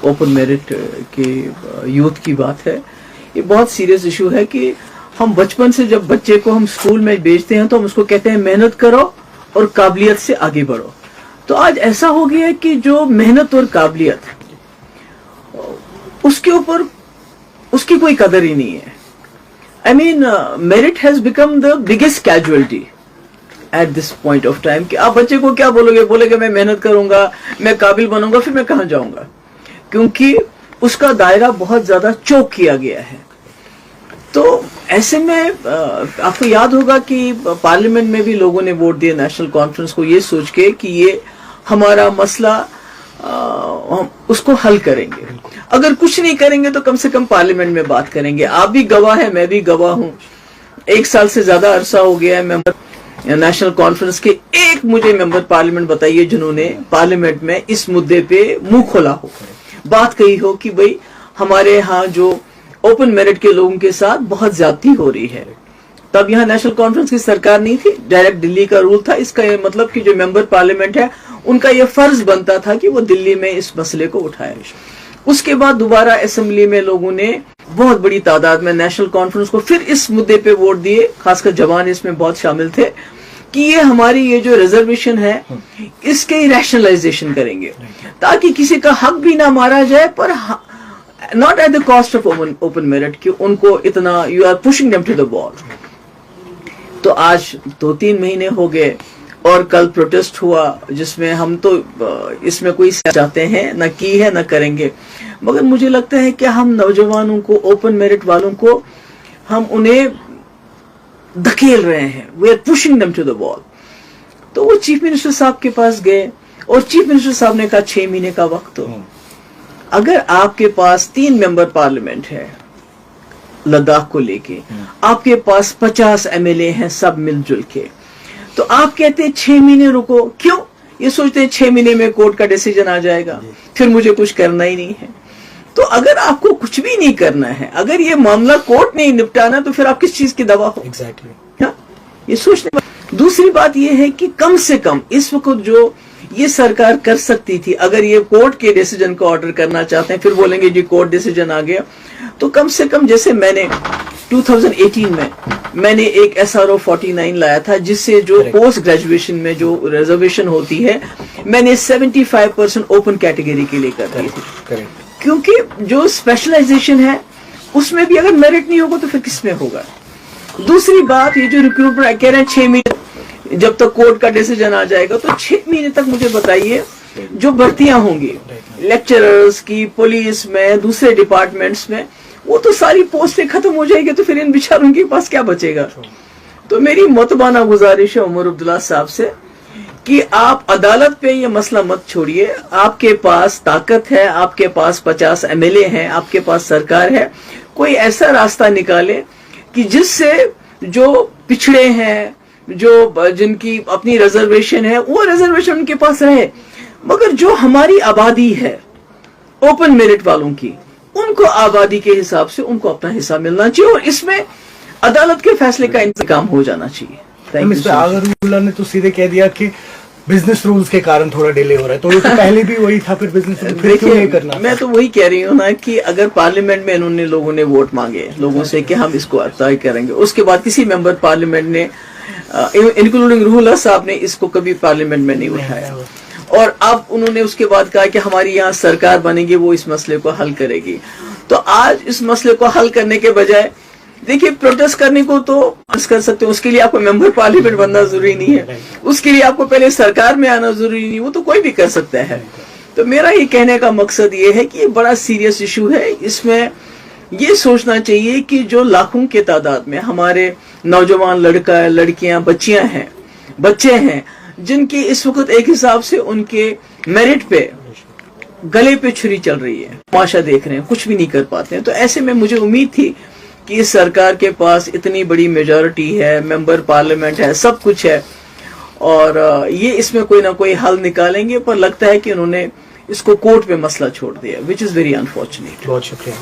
Open merit के youth की बात है, ये बहुत सीरियस इशू है कि हम बचपन से जब बच्चे को हम स्कूल में भेजते हैं तो हम उसको कहते हैं मेहनत करो और काबिलियत से आगे बढ़ो। तो आज ऐसा हो गया है कि जो मेहनत और काबिलियत उसके ऊपर उसकी कोई कदर ही नहीं है। I mean merit has become the biggest casualty at this point of time कि आप बच्चे को क्या बोलोगे मैं मेहनत करूंगा, मैं काबिल बनूंगा, फिर मैं कहाँ जाऊंगा, क्योंकि उसका दायरा बहुत ज्यादा चौक किया गया है। तो ऐसे में आपको याद होगा कि पार्लियामेंट में भी लोगों ने वोट दिया नेशनल कॉन्फ्रेंस को ये सोच के कि ये हमारा मसला हम उसको हल करेंगे। अगर कुछ नहीं करेंगे तो कम से कम पार्लियामेंट में बात करेंगे। आप भी गवाह है, मैं भी गवाह हूं। 1 साल से ज्यादा अरसा हो गया है मेंबर नेशनल कॉन्फ्रेंस के। एक मुझे मेंबर पार्लियामेंट बताइए जिन्होंने पार्लियामेंट में इस मुद्दे पे मुंह खोला हो, बात कही हो कि भाई हमारे यहाँ जो ओपन मेरिट के लोगों के साथ बहुत ज्यादती हो रही है। तब यहाँ नेशनल कॉन्फ्रेंस की सरकार नहीं थी, डायरेक्ट दिल्ली का रूल था। इसका ये मतलब कि जो मेंबर पार्लियामेंट है उनका ये फर्ज बनता था कि वो दिल्ली में इस मसले को उठाए। उसके बाद दोबारा असेंबली में लोगों ने बहुत बड़ी तादाद में नेशनल कॉन्फ्रेंस को फिर इस मुद्दे पे वोट दिए, खासकर जवान इसमें बहुत शामिल थे कि ये हमारी ये जो रिजर्वेशन है इसके रैशनलाइजेशन करेंगे ताकि किसी का हक भी ना मारा जाए, पर not at the cost of open merit कि उनको इतना you are pushing them to the wall. तो आज 2-3 महीने हो गए और कल प्रोटेस्ट हुआ जिसमें हम तो इसमें कोई चाहते हैं न की है न करेंगे, मगर मुझे लगता है कि हम नौजवानों को, ओपन मेरिट वालों को, हम उन्हें धकेल रहे हैं, we are pushing them to the wall. तो वो चीफ मिनिस्टर साहब के पास गए और चीफ मिनिस्टर साहब ने कहा 6 महीने का वक्त हो। अगर आपके पास 3 मेंबर पार्लियामेंट है लद्दाख को लेके, आपके पास 50 MLA हैं सब मिलजुल के, तो आप कहते हैं 6 महीने रुको। क्यों? ये सोचते हैं 6 महीने में कोर्ट का डिसीजन आ जाएगा, फिर मुझे कुछ करना ही नहीं है। तो अगर आपको कुछ भी नहीं करना है, अगर ये मामला कोर्ट नहीं निपटाना, तो फिर आप किस चीज की दवा हो? एग्जैक्टली। ये सोचने। दूसरी बात ये है कि कम से कम इस वक्त जो ये सरकार कर सकती थी, अगर ये कोर्ट के डिसीजन को ऑर्डर करना चाहते हैं, फिर बोलेंगे जी कोर्ट डिसीजन आ गया, तो कम से कम जैसे मैंने 2018 में मैंने एक SRO 49 लाया था, जिससे जो पोस्ट ग्रेजुएशन में जो रिजर्वेशन होती है मैंने 75% ओपन कैटेगरी के लिए कर दी थी, क्योंकि जो स्पेशलाइजेशन है उसमें भी अगर मेरिट नहीं होगा तो फिर किस में होगा। दूसरी बात, ये जो रिक्रूटमेंट कह रहे हैं 6 महीने जब तक कोर्ट का डिसीजन आ जाएगा, तो 6 महीने तक मुझे बताइए जो भर्तियां होंगी लेक्चरर्स की, पुलिस में, दूसरे डिपार्टमेंट्स में, वो तो सारी पोस्टें खत्म हो जाएगी, तो फिर इन बेचारों के पास क्या बचेगा। तो मेरी मुतबाना गुजारिश है उमर अब्दुल्ला साहब से कि आप अदालत पे ये मसला मत छोड़िए। आपके पास ताकत है, आपके पास 50 MLA हैं, आपके पास सरकार है, कोई ऐसा रास्ता निकाले कि जिससे जो पिछड़े हैं, जो जिनकी अपनी रिजर्वेशन है, वो रिजर्वेशन उनके पास रहे, मगर जो हमारी आबादी है ओपन मेरिट वालों की, उनको आबादी के हिसाब से उनको अपना हिस्सा मिलना चाहिए और इसमें अदालत के फैसले का इंतजाम हो जाना चाहिए। आगरउल्लाह ने तो सीधे कह दिया कि बिजनेस रूल्स के कारण थोड़ा डिले हो रहा है, तो ये तो पहले भी वही था, फिर बिजनेस रूल क्यों नहीं करना? मैं तो वही कह रही हूँ ना कि अगर पार्लियामेंट में इन्होंने लोगों ने वोट मांगे लोगों से कि हम इसको तय करेंगे, उसके बाद किसी मेंबर पार्लियामेंट ने इंक्लूडिंग रूहुल्लाह साहब ने इसको कभी पार्लियामेंट में नहीं उठाया, और अब उन्होंने उसके बाद कहा कि हमारी यहाँ सरकार बनेगी, वो इस मसले को हल करेगी। तो आज इस मसले को हल करने के बजाय देखिए, प्रोटेस्ट करने को तो कर सकते हो, उसके लिए आपको मेंबर पार्लियामेंट बनना जरूरी नहीं है, उसके लिए आपको पहले सरकार में आना जरूरी नहीं, वो तो कोई भी कर सकता है। तो मेरा ये कहने का मकसद ये है कि ये बड़ा सीरियस इशू है। इसमें ये सोचना चाहिए कि जो लाखों के तादाद में हमारे नौजवान लड़कियां बच्चे हैं जिनकी इस वक्त एक हिसाब से उनके मेरिट पे गले पे छुरी चल रही है, तमाशा देख रहे हैं, कुछ भी नहीं कर पाते हैं। तो ऐसे में मुझे उम्मीद थी कि इस सरकार के पास इतनी बड़ी मेजॉरिटी है, मेंबर पार्लियामेंट है, सब कुछ है, और ये इसमें कोई ना कोई हल निकालेंगे, पर लगता है कि उन्होंने इसको कोर्ट में मसला छोड़ दिया, विच इज वेरी अनफॉर्चुनेट। बहुत शुक्रिया।